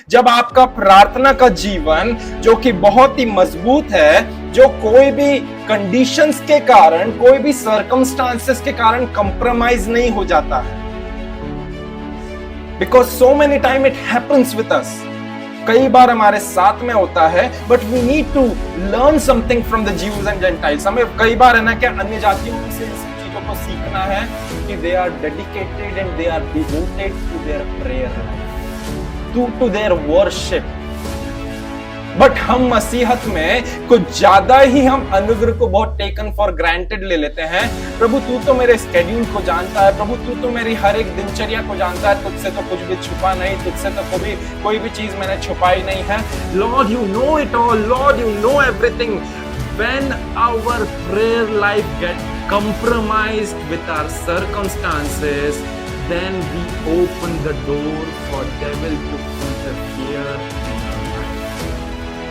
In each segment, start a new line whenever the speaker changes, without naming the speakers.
जब आपका प्रार्थना का जीवन जो कि बहुत ही मजबूत है, जो कोई भी कंडीशंस के कारण, कोई भी सर्कमस्टांसेस के कारण कंप्रोमाइज नहीं हो जाता है। Because so many time it happens with us, कई बार हमारे साथ में होता है, but we need to learn something from the Jews and Gentiles. हमें कई बार है ना क्या, अन्य जातियों से इन चीजों को सीखना है कि they are dedicated and they are devoted to their prayer, to their worship. But हम मसीहत में कुछ ज्यादा ही हम अनुग्रह को बहुत टेकन फॉर ग्रांटेड ले लेते हैं। प्रभु तू तो मेरे स्केड्यूल को जानता है, प्रभु तू तो मेरी हर एक दिनचर्या को जानता है, तुझसे तो कुछ भी छुपा नहीं, तुझसे तो कोई भी चीज मैंने छुपाई नहीं है। Lord you know it all, Lord you know everything. When our prayer life get compromised with our circumstances, then we open the door for devil to interfere in our life.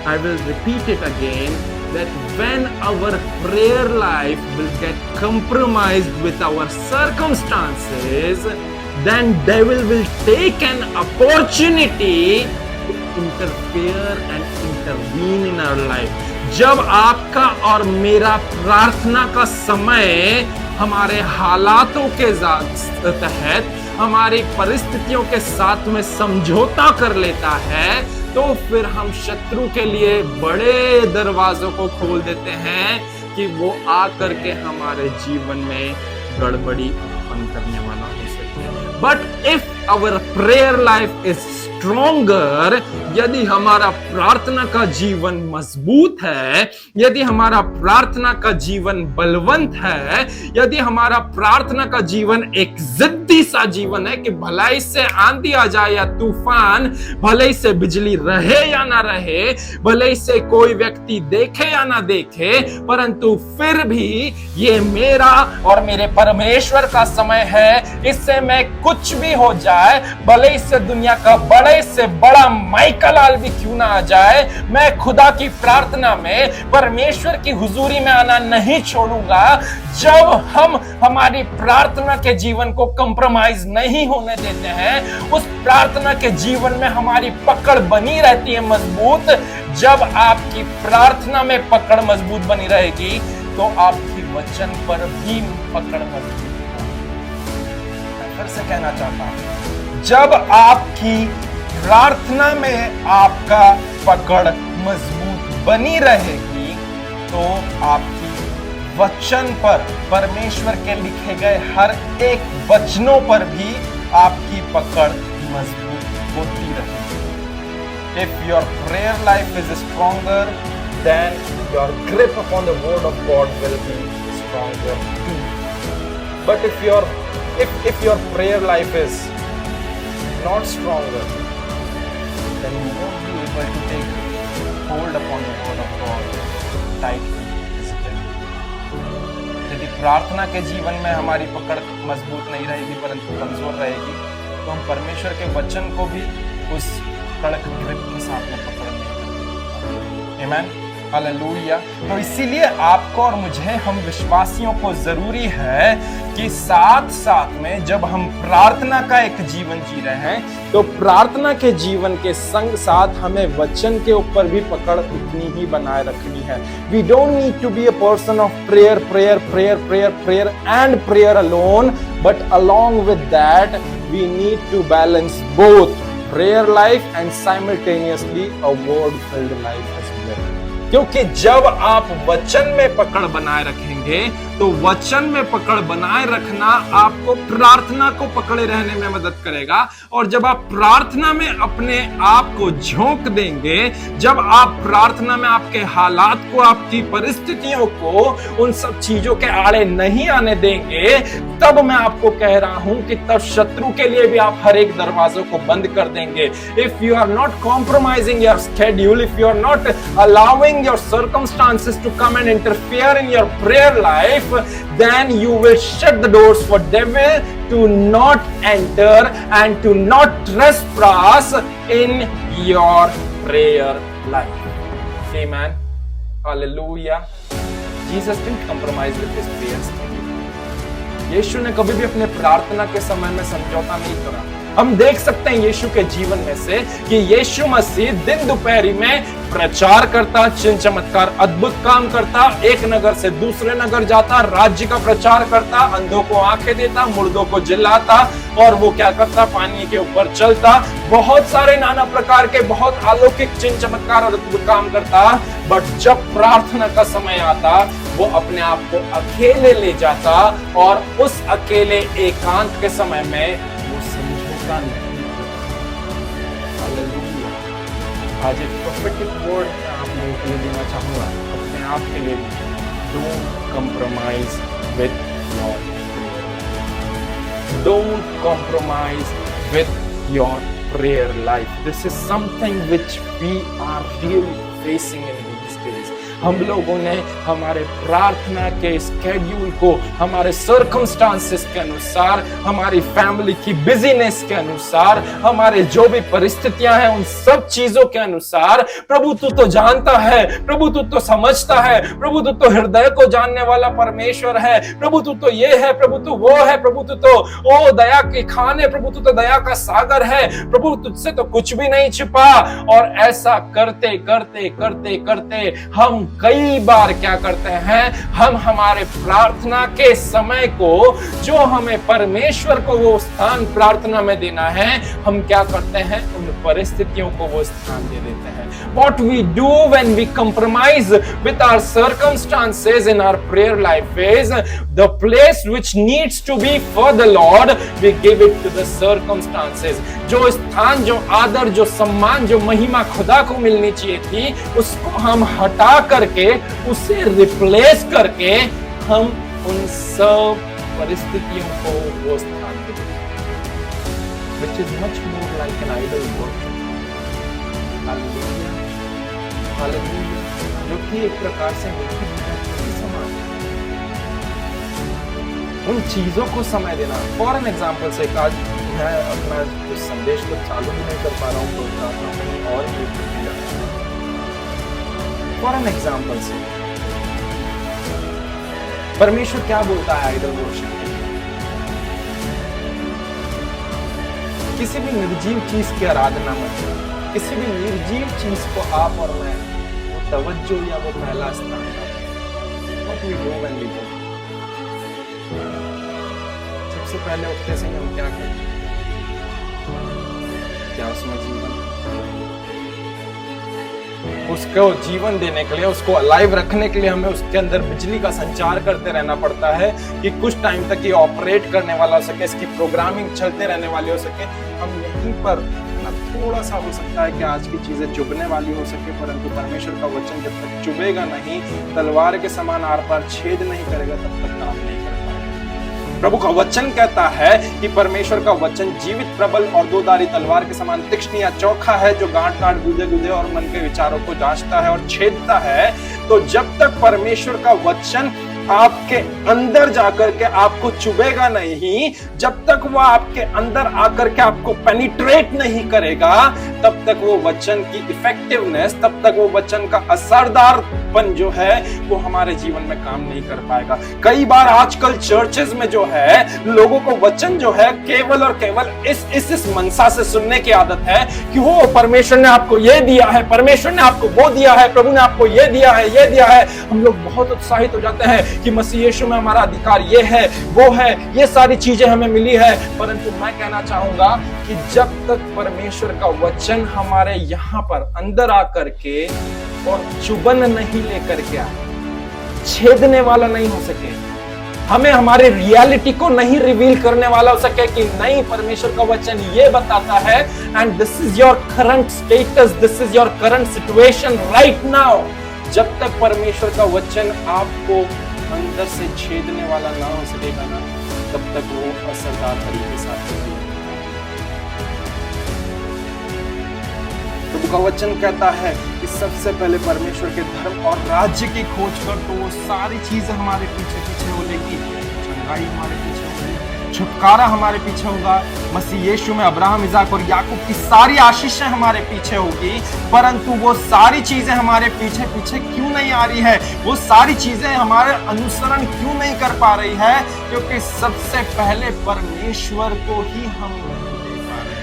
I will repeat it again, that when our prayer life will get compromised with our circumstances, then devil will take an opportunity to interfere and intervene in our life. जब आपका और मेरा प्रार्थना का समय हमारे हालातों के तहत, हमारी परिस्थितियों के साथ में समझौता कर लेता है, तो फिर हम शत्रु के लिए बड़े दरवाजों को खोल देते हैं कि वो आकर के हमारे जीवन में गड़बड़ी उत्पन्न करने वाला हो सकता है। But if our prayer life is stronger, यदि हमारा प्रार्थना का जीवन मजबूत है, यदि हमारा प्रार्थना का जीवन बलवंत है, यदि हमारा प्रार्थना का जीवन एक जिद्दी सा जीवन है कि भलाई से आंधी आ जाए या तूफान, भले से बिजली रहे या ना रहे, भले से कोई व्यक्ति देखे या ना देखे, परंतु फिर भी ये मेरा और मेरे परमेश्वर का समय है, इससे मैं कुछ भी हो जाए, भले से दुनिया का बड़े से बड़ा माइकल भी क्यों ना आ जाए, मैं खुदा की प्रार्थना में, परमेश्वर की हुजूरी में आना नहीं छोड़ूंगा। जब हम हमारी प्रार्थना के जीवन को कंप्रोमाइज नहीं होने देते हैं, उस प्रार्थना के जीवन में हमारी पकड़ बनी रहती है मजबूत। जब आपकी प्रार्थना में पकड़ मजबूत बनी रहेगी, तो आपकी वचन पर भी पकड़ मजबूत। मैं फिर से कहना चाहता हूं, जब आपकी प्रार्थना में आपका पकड़ मजबूत बनी रहेगी, तो आपकी वचन पर, परमेश्वर के लिखे गए हर एक वचनों पर भी आपकी पकड़ मजबूत होती रहेगी। If your prayer life is stronger, then your grip upon the word of God will be stronger too. But if your prayer life is not stronger, then you won't be able to take hold upon the word of God tightly. यदि प्रार्थना के जीवन में हमारी पकड़ मजबूत नहीं रहेगी परंतु कमजोर रहेगी, तो हम परमेश्वर के वचन को भी उस कड़क ग्रिप के साथ में पकड़ नहीं। आमीन, हालेलुया। तो इसीलिए आपको और मुझे, हम विश्वासियों को जरूरी है कि साथ साथ में जब हम प्रार्थना का एक जीवन जी रहे हैं, तो प्रार्थना के जीवन के संग साथ हमें वचन के ऊपर भी पकड़ उतनी ही बनाए रखनी है। We don't need to be a person of prayer and prayer alone, but along with that we need to balance both prayer life and simultaneously a word-filled life as well. क्योंकि जब आप वचन में पकड़ बनाए रखेंगे, तो वचन में पकड़ बनाए रखना आपको प्रार्थना को पकड़े रहने में मदद करेगा। और जब आप प्रार्थना में अपने आप को झोंक देंगे, जब आप प्रार्थना में आपके हालात को, आपकी परिस्थितियों को, उन सब चीजों के आड़े नहीं आने देंगे, तब मैं आपको कह रहा हूं कि तब शत्रु के लिए भी आप हर एक दरवाजों को बंद कर देंगे। If you are not compromising your schedule, if you are not allowing your circumstances to come and interfere in your prayer life, then you will shut the doors for devil to not enter and to not trespass in your prayer life. Amen. Hallelujah. Jesus didn't compromise with his prayers. यीशु ने कभी भी अपने प्रार्थना के समय में समझौता नहीं करा। हम देख सकते हैं यीशु के जीवन में से कि यीशु मसीह दिन दोपहरी में प्रचार करता, चिन्ह चमत्कार अद्भुत काम करता, एक नगर से दूसरे नगर जाता, राज्य का प्रचार करता, अंधों को आंखें देता, मुर्दों को जिलाता, और वो क्या करता, पानी के ऊपर चलता, बहुत सारे नाना प्रकार के बहुत अलौकिक चिन्ह चमत्कार और अद्भुत काम करता। बट जब प्रार्थना का समय आता, वो अपने आप को अकेले ले जाता, और उस अकेले एकांत के समय में वो समझौता नहीं। आज एक प्रोफेटिक वर्ड आप लोगों के लिए देना चाहूंगा, अपने आप के लिए। Don't compromise with your prayer. Don't compromise with your prayer life. This is something which we are really facing in these days। हम लोगों ने हमारे प्रार्थना के स्केड्यूल को हमारे सर्कमस्टांसेस के अनुसार, हमारी फैमिली की बिजीनेस के अनुसार, हमारे जो भी परिस्थितियां हैं उन सब चीजों के अनुसार, प्रभु तू तो जानता है, प्रभु तू तो समझता है, प्रभु तू तो हृदय को जानने वाला परमेश्वर है, प्रभु तू तो ये है, प्रभु तू वो है, प्रभु तू तो ओ दया के खान है, प्रभु तू तो दया का सागर है, प्रभु तुझसे तो कुछ भी नहीं छिपा। और ऐसा करते करते करते करते हम कई बार क्या करते हैं, हम हमारे प्रार्थना के समय को, जो हमें परमेश्वर को वो स्थान प्रार्थना में देना है, हम क्या करते हैं, उन परिस्थितियों को वो स्थान दे देते हैं। What we do when we compromise with our circumstances in our prayer life is the place which needs to be for the Lord, we give it to the circumstances। जो स्थान, जो आदर, जो सम्मान, जो महिमा खुदा को मिलनी चाहिए थी, उसको हम हटा करके, उसे रिप्लेस करके, हम उन सब परिस्थितियों को वो स्थान देते हैं, which is much more like an idol worship। Hallelujah, hallelujah, जो कि एक प्रकार से मिट्टी के समान उन चीजों को समय देना। फॉर एन एग्जाम्पल से आज मैं अपना उस संदेश को चालू ही नहीं कर पा रहा हूँ, तो चाहता हूँ कहीं और भी फॉर एन एग्जाम्पल से परमेश्वर क्या बोलता है आइडल वर्शिप के लिए? किसी भी निर्जीव चीज की आराधना मत करो। किसी भी निर्जीव चीज को आप और मैं वो तवज्जो या वो पहला स्थान What we do when we do? सबसे पहले उठते से हम क्या करते हैं? क्या उसमें जीवन, उसको जीवन देने के लिए, उसको अलाइव रखने के लिए हमें उसके अंदर बिजली का संचार करते रहना पड़ता है कि कुछ टाइम तक ये ऑपरेट करने वाला हो सके, इसकी प्रोग्रामिंग चलते रहने वाली हो सके। हम यहीं पर ना थोड़ा सा हो सकता है कि आज की चीजें चुभने वाली हो सके, परंतु परमेश्वर का वचन जब तक चुभेगा नहीं, तलवार के समान आर पार छेद नहीं करेगा, तब तक काम नहीं कर पाएगा। प्रभु का वचन कहता है कि परमेश्वर का वचन जीवित, प्रबल और दोधारी तलवार के समान तीक्ष्ण या चोखा है, जो गांठ गांठ, गुदे गुदे और मन के विचारों को जांचता है और छेदता है। तो जब तक परमेश्वर का वचन आपके अंदर जाकर के आपको चुभेगा नहीं, जब तक वो आपके अंदर आकर के आपको पेनिट्रेट नहीं करेगा, तब तक वो वचन की इफेक्टिवनेस, तब तक वो वचन का असरदारपन जो है वो हमारे जीवन में काम नहीं कर पाएगा। कई बार आजकल चर्चेस में जो है, लोगों को वचन जो है केवल और केवल इस मनसा से सुनने की आदत है कि वो परमेश्वर ने आपको ये दिया है, परमेश्वर ने आपको वो दिया है, प्रभु ने आपको ये दिया है, ये दिया है। हम लोग बहुत उत्साहित हो जाते हैं कि मसीह यीशु में हमारा अधिकार ये है, वो है, ये सारी चीजें हमें मिली है। परंतु मैं कहना चाहूंगा कि जब तक परमेश्वर का वचन हमारे यहाँ पर अंदर आकर के और चुभन नहीं लेकर के आए, छेदने वाला नहीं हो सके, हमें हमारे रियलिटी को नहीं रिवील करने वाला हो सके कि नहीं, परमेश्वर का वचन ये बताता है and this is your current status, this is your current situation right now. जब तक परमेश्वर का वचन आपको अंदर से छेदने वाला ना हो सकेगा ना, तब तक वो असरदार तरीके से प्रभु का वचन कहता है कि सबसे पहले परमेश्वर के धर्म और राज्य की खोज कर, तो वो सारी चीजें हमारे पीछे पीछे हो लेगी। चंगाई हमारे पीछे होगी, छुटकारा हमारे पीछे होगा। मसीह यीशु में अब्राहम, इसाक और याकूब की सारी आशीषें हमारे पीछे होगी। परंतु वो सारी चीजें हमारे पीछे पीछे क्यों नहीं आ रही है, वो सारी चीजें हमारे अनुसरण क्यों नहीं कर पा रही है? क्योंकि सबसे पहले परमेश्वर को ही हम नहीं दे पा रहे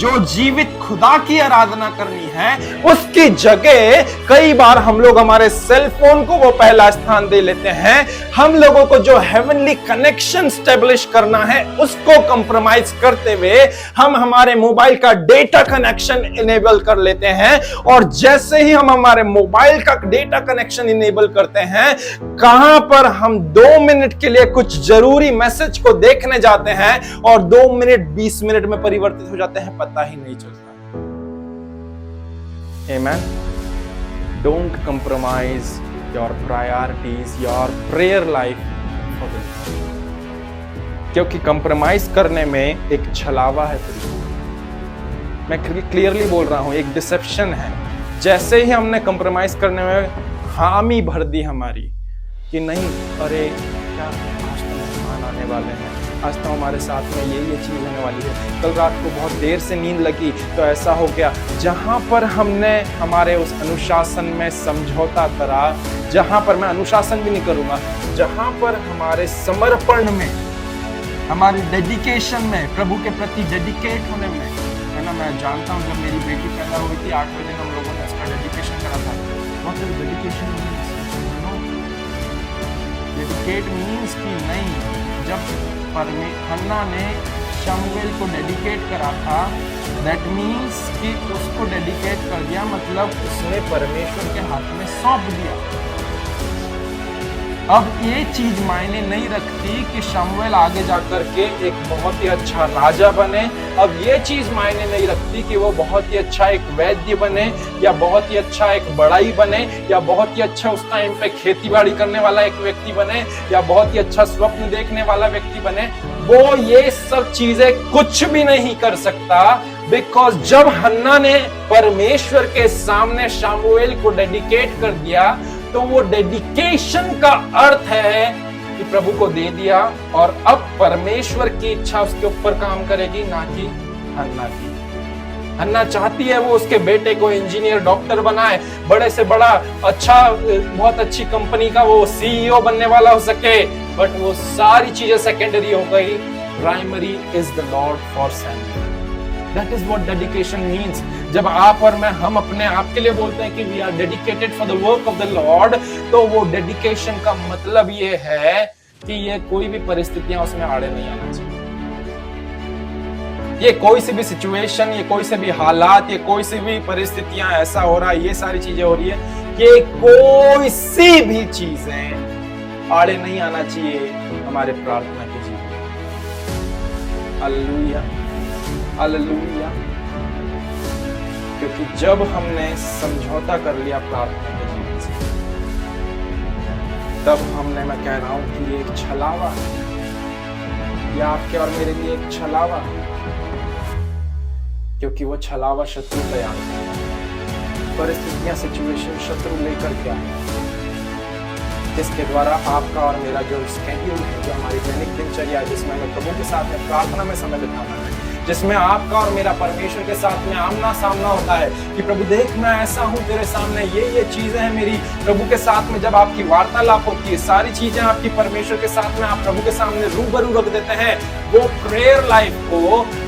जो जीवित खुदा की आराधना करनी है, उसकी जगह कई बार हम लोग हमारे सेल फोन को वो पहला स्थान दे लेते हैं। हम लोगों को जो हेवनली कनेक्शन स्टेब्लिश करना है उसको कंप्रोमाइज करते हुए हम हमारे मोबाइल का डेटा कनेक्शन इनेबल कर लेते हैं। और जैसे ही हम हमारे मोबाइल का डेटा कनेक्शन इनेबल करते हैं, कहां पर हम 2 मिनट के लिए कुछ जरूरी मैसेज को देखने जाते हैं और 2 मिनट 20 मिनट में परिवर्तित हो जाते हैं, पता ही नहीं चलता। Amen. Don't compromise your priorities, your prayer life for this. क्योंकि कंप्रोमाइज करने में एक छलावा है, मैं क्लियरली बोल रहा हूं, एक डिसेप्शन है। जैसे ही हमने कंप्रोमाइज करने में हामी भर दी हमारी कि नहीं, अरे क्या आज तो मेहमान आने वाले हैं, आज तो हमारे साथ में ये चीज होने वाली है, कल रात को बहुत देर से नींद लगी तो ऐसा हो गया। जहां पर हमने हमारे उस अनुशासन में समझौता करा, जहां पर मैं अनुशासन भी नहीं करूंगा, जहां पर हमारे समर्पण में, हमारी डेडिकेशन में, प्रभु के प्रति डेडिकेट होने में, है ना। मैं जानता हूं जब मेरी बेटी पैदा हुई थी 8वें दिन हम लोगों ने उसका डेडिकेशन करा था। What is dedication means? Dedicate means कि नहीं, जब हन्ना ने शमूएल को डेडिकेट करा था, दैट मींस कि उसको डेडिकेट कर दिया, मतलब उसने परमेश्वर के हाथ में सौंप दिया। अब ये चीज मायने नहीं रखती कि शमूएल आगे जाकर के एक बहुत ही अच्छा राजा बने। अब ये चीज मायने नहीं रखती कि वो बहुत ही अच्छा एक वैद्य बने, या बहुत ही अच्छा एक बड़ाई बने, या बहुत ही अच्छा उस टाइम पे खेती बाड़ी करने वाला एक व्यक्ति बने, या बहुत ही अच्छा स्वप्न देखने वाला व्यक्ति बने। वो ये सब चीजें कुछ भी नहीं कर सकता, बिकॉज जब हन्ना ने परमेश्वर के सामने शमूएल को डेडिकेट कर दिया, तो वो डेडिकेशन का अर्थ है कि प्रभु को दे दिया और अब परमेश्वर की इच्छा उसके ऊपर काम करेगी, ना कि हन्ना की। हन्ना चाहती है वो उसके बेटे को इंजीनियर, डॉक्टर बनाए, बड़े से बड़ा अच्छा, बहुत अच्छी कंपनी का वो सीईओ बनने वाला हो सके, बट वो सारी चीजें सेकेंडरी हो गई। Primary is the Lord for centre. That is what dedication means. जब आप और मैं, हम अपने आप के लिए बोलते हैं कि we are dedicated for the work of the Lord, तो वो dedication का मतलब ये है कि ये कोई भी परिस्थितियां उसमें आड़े नहीं आना चाहिए। ये कोई सी भी सिचुएशन, ये कोई से भी हालात, ये कोई सी भी परिस्थितियां, ऐसा हो रहा है, ये सारी चीजें हो रही है, कि कोई सी भी चीजें आड़े नहीं आना चाहिए हमारे प्रार्थना के जीवन। Hallelujah, hallelujah. क्योंकि जब हमने समझौता कर लिया प्रार्थना के जीवन से, तब हमने, मैं कह रहा हूं कि ये एक छलावा है, या आपके और मेरे लिए एक छलावा है, क्योंकि वो छलावा शत्रु तैयार है। परिस्थितियां, सिचुएशन शत्रु लेकर के आए, जिसके द्वारा आपका और मेरा जो स्केड्यूल है, जो हमारी दैनिक दिनचर्या है, जिसमें हमें प्रभु के साथ में प्रार्थना में समय बिताना है, जिसमें आपका और मेरा परमेश्वर के साथ में आमना सामना होता है कि प्रभु देख, मैं ऐसा हूं तेरे सामने, ये चीजें हैं मेरी। प्रभु के साथ में जब आपकी वार्तालाप होती है, सारी चीजें आपकी परमेश्वर के साथ में आप प्रभु के सामने रूबरू रख देते हैं। वो प्रेयर लाइफ को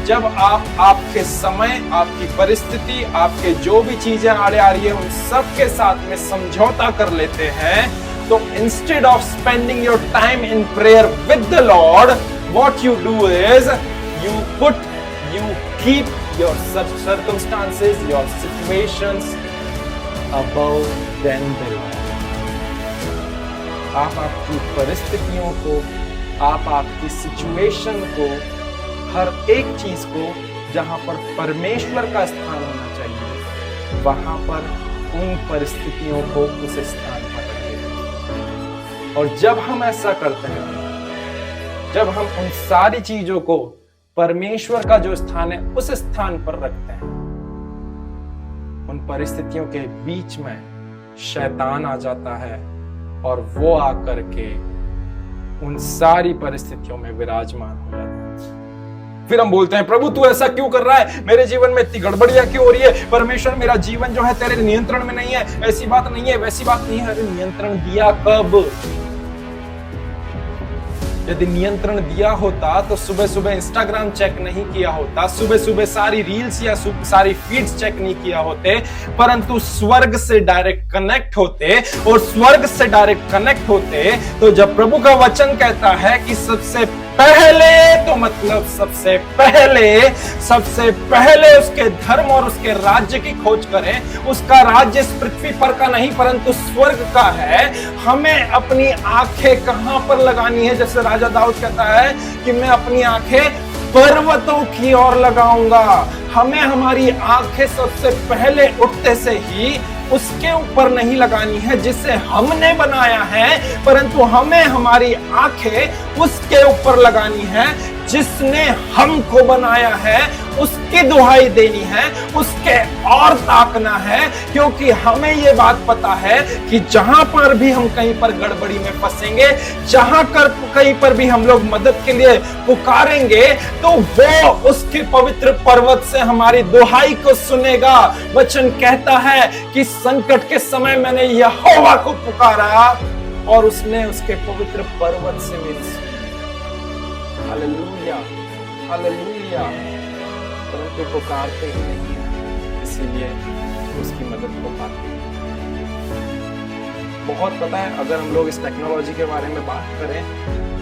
जब आप, आपके समय, आपकी परिस्थिति, आपके जो भी चीजें आड़े आ रही है, उन सब के साथ में समझौता कर लेते हैं, तो instead of spending your time in prayer with the Lord, what you do is you keep your circumstances, your situations above than the Lord. आप आपकी परिस्थितियों को, आप आपकी सिचुएशन को, हर एक चीज को जहां पर परमेश्वर का स्थान होना चाहिए, वहां पर उन परिस्थितियों को उस स्थान पर रखिए। और जब हम ऐसा करते हैं, जब हम उन सारी चीजों को परमेश्वर का जो स्थान है उस स्थान पर रखते हैं, उन परिस्थितियों के बीच में शैतान आ जाता है और वो आकर के उन सारी परिस्थितियों में विराजमान हो जाता है। फिर हम बोलते हैं, प्रभु तू ऐसा क्यों कर रहा है, मेरे जीवन में इतनी गड़बड़ियां क्यों हो रही है, परमेश्वर मेरा जीवन जो है तेरे नियंत्रण में नहीं है, ऐसी बात नहीं है, वैसी बात नहीं है। अरे नियंत्रण दिया कब? यदि नियंत्रण दिया होता तो सुबह सुबह इंस्टाग्राम चेक नहीं किया होता, सुबह सुबह सारी रील्स या सारी फीड्स चेक नहीं किया होते, परंतु स्वर्ग से डायरेक्ट कनेक्ट होते। और स्वर्ग से डायरेक्ट कनेक्ट होते तो जब प्रभु का वचन कहता है कि सबसे पहले, तो मतलब सबसे पहले उसके धर्म और उसके राज्य की खोज करें। उसका राज्य इस पृथ्वी पर का नहीं परंतु स्वर्ग का है। हमें अपनी आंखें कहां पर लगानी है? जैसे राजा दाऊद कहता है कि मैं अपनी आंखें पर्वतों की ओर लगाऊंगा। हमें हमारी आंखें सबसे पहले उठते से ही उसके ऊपर नहीं लगानी है जिसे हमने बनाया है, परंतु हमें हमारी आंखें उसके ऊपर लगानी है जिसने हमको बनाया है। उसकी दुहाई देनी है, उसके और ताकना है, क्योंकि हमें ये बात पता है कि जहां पर भी हम कहीं पर गड़बड़ी में फंसेंगे, जहां कहीं पर भी हम लोग मदद के लिए पुकारेंगे, तो वो उसके पवित्र पर्वत से हमारी दुहाई को सुनेगा। वचन कहता है कि संकट के समय मैंने यहोवा को पुकारा और उसने उसके पवित्र पर्वत से मेरी सुनी। Hallelujah, hallelujah. परंतु पुकारते ही नहीं है, इसीलिए उसकी मदद को पाते हैं। बहुत पता है, अगर हम लोग इस टेक्नोलॉजी के बारे में बात करें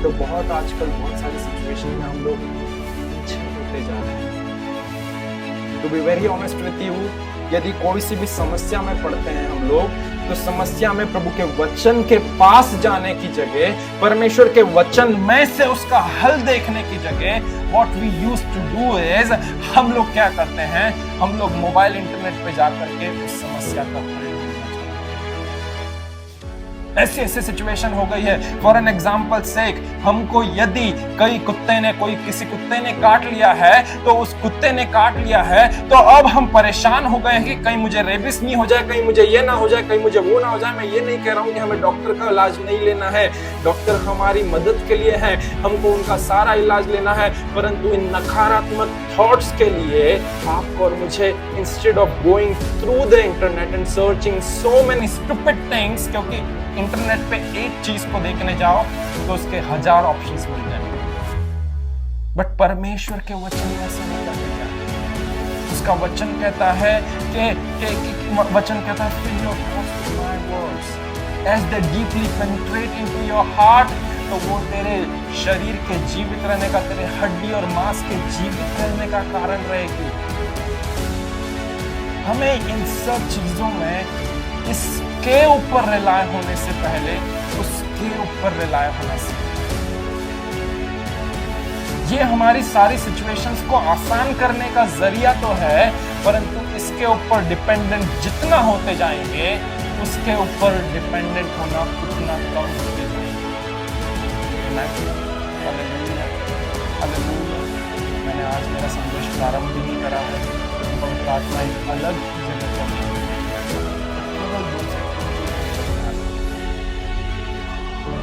तो बहुत आजकल बहुत सारी सिचुएशन में हम लोग पीछे होते जा रहे हैं। To be very honest with you, यदि कोई सी भी समस्या में पड़ते हैं हम लोग, तो समस्या में प्रभु के वचन के पास जाने की जगह, परमेश्वर के वचन में से उसका हल देखने की जगह, what we used to do is, हम लोग क्या करते हैं? हम लोग मोबाइल इंटरनेट पे जाकर के उस समस्या का हल ऐसी ऐसी सिचुएशन हो गई है। फॉर एन एग्जाम्पल सेक, हमको यदि किसी कुत्ते ने काट लिया है, तो उस कुत्ते ने काट लिया है तो अब हम परेशान हो गए हैं कि कहीं मुझे रेबिस नहीं हो जाए, कहीं मुझे ये ना हो जाए, कहीं मुझे वो ना हो जाए। मैं ये नहीं कह रहा हूं कि हमें डॉक्टर का इलाज नहीं लेना है, डॉक्टर हमारी मदद के लिए है, हमको उनका सारा इलाज लेना है, परंतु इन नकारात्मक थॉट्स के लिए आपको और मुझे, instead of going through the internet and searching so many stupid things, क्योंकि इंटरनेट पे एक चीज को देखने जाओ तो उसके 1000 ऑप्शंस मिल जाएंगे, बट परमेश्वर के वचन में ऐसा नहीं करते। उसका वचन कहता है वचन कहता है fill your thoughts with my words as they deeply penetrate into your heart, तो वो तेरे शरीर के जीवित रहने का, तेरे हड्डी और मांस के जीवित रहने का कारण रहेगी। हमें इन सब चीजों में इसके ऊपर रिलाय होने से पहले उसके ऊपर रिलाय होना चाहिए। ये हमारी सारी सिचुएशंस को आसान करने का जरिया तो है, परंतु इसके ऊपर डिपेंडेंट जितना होते जाएंगे, उसके ऊपर डिपेंडेंट होना उतना कम होते जाएंगे। मैंने आज मेरा संदेश प्रारंभ भी नहीं करा है, प्रार्थना एक अलग जगह पर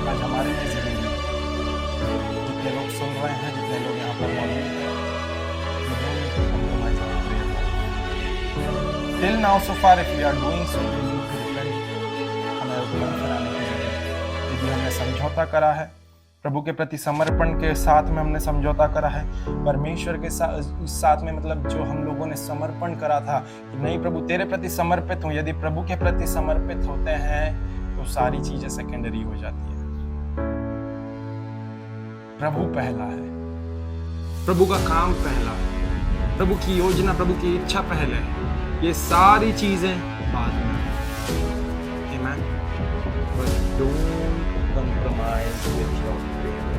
आज हमारे लिए जरूरी है। जितने लोग सुन रहे हैं, जितने लोग यहाँ पर मौजूद हैं, Till now so far if we are doing so, we need to repent। हमें उपलब्ध कराने की जरूरत है। यदि हमने समझौता करा है, प्रभु के प्रति समर्पण के साथ में हमने समझौता करा है, परमेश्वर के साथ में, मतलब जो हम लोगों ने समर्पण करा था कि नहीं प्रभु तेरे प्रति समर्पित हूं, यदि प्रभु के प्रति समर्पित होते हैं तो सारी चीजें सेकेंडरी हो जाती है। प्रभु पहला है, प्रभु का काम पहला है, प्रभु की योजना, प्रभु की इच्छा पहले है, ये सारी चीजें बाद में। Amen। But don't compromise with your faith।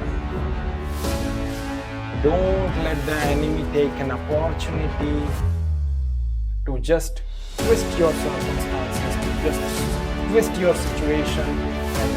Don't let the enemy take an opportunity to just twist your circumstances, to just twist your situation and